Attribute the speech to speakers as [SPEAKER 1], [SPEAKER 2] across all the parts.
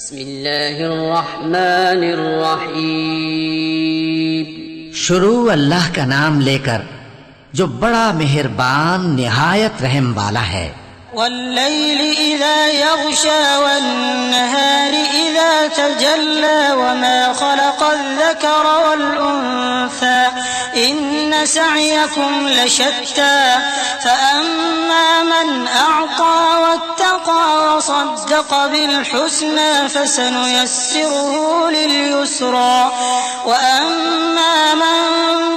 [SPEAKER 1] بسم اللہ الرحمن الرحیم.
[SPEAKER 2] شروع اللہ کا نام لے کر جو بڑا مہربان نہایت رحم والا ہے.
[SPEAKER 3] والليل إذا يغشى والنهار إذا تجلى وما خلق الذكر والأنثى إن سعيكم لشتى فأما من أعطى واتقى وصدق بالحسنى فسنيسره لليسرى وأما من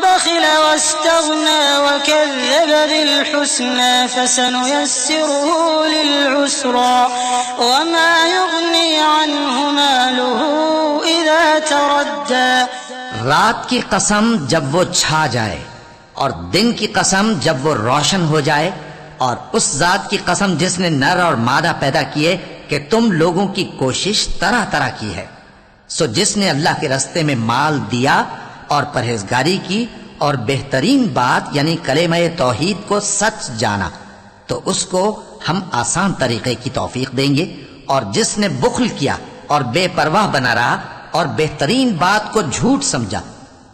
[SPEAKER 3] بخل واستغنى وكذب بالحسنى فسنيسره للعسرى وما يغني عنه ماله إذا تردى.
[SPEAKER 2] رات کی قسم جب وہ چھا جائے اور دن کی قسم جب وہ روشن ہو جائے اور اس ذات کی قسم جس نے نر اور مادہ پیدا کیے کہ تم لوگوں کی کوشش طرح طرح کی ہے. سو جس نے اللہ کے رستے میں مال دیا اور پرہیزگاری کی اور بہترین بات یعنی کلمہ توحید کو سچ جانا تو اس کو ہم آسان طریقے کی توفیق دیں گے. اور جس نے بخل کیا اور بے پرواہ بنا رہا اور بہترین بات کو جھوٹ سمجھا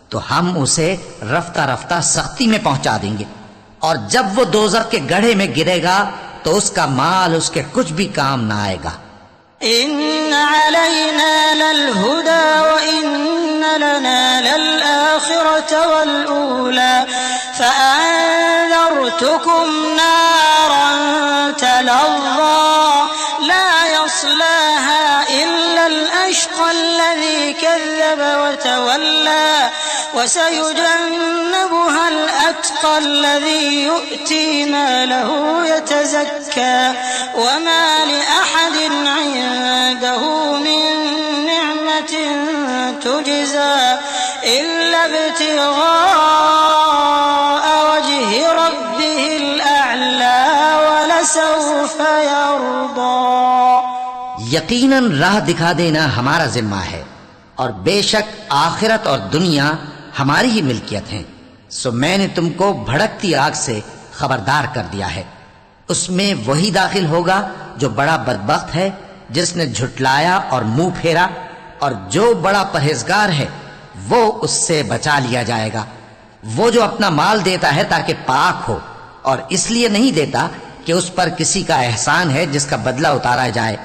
[SPEAKER 2] تو ہم اسے رفتہ رفتہ سختی میں پہنچا دیں گے. اور جب وہ دوزخ کے گڑھے میں گرے گا تو اس کا مال اس کے کچھ بھی کام نہ آئے گا.
[SPEAKER 3] إن علينا للهدى وإن لنا للآخرة والأولى فأنذرتكم نارا تلظى لا يصلاها إلا الأشقى الذي كذب وتولى وسيجنبها الأتقى الذي يؤتي ماله يتزكى وما لأحد عنده من نعمة تجزى إلا ابتغاء وجه ربه الأعلى ولسوف يرضى.
[SPEAKER 2] یقیناً راہ دکھا دینا ہمارا ذمہ ہے اور بے شک آخرت اور دنیا ہماری ہی ملکیت ہیں. سو میں نے تم کو بھڑکتی آگ سے خبردار کر دیا ہے. اس میں وہی داخل ہوگا جو بڑا بدبخت ہے جس نے جھٹلایا اور منہ پھیرا اور جو بڑا پرہیزگار ہے وہ اس سے بچا لیا جائے گا. وہ جو اپنا مال دیتا ہے تاکہ پاک ہو اور اس لیے نہیں دیتا کہ اس پر کسی کا احسان ہے جس کا بدلہ اتارا جائے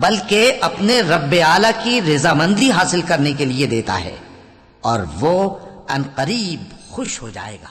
[SPEAKER 2] بلکہ اپنے رب اعلیٰ کی رضامندی حاصل کرنے کے لیے دیتا ہے اور وہ عنقریب خوش ہو جائے گا.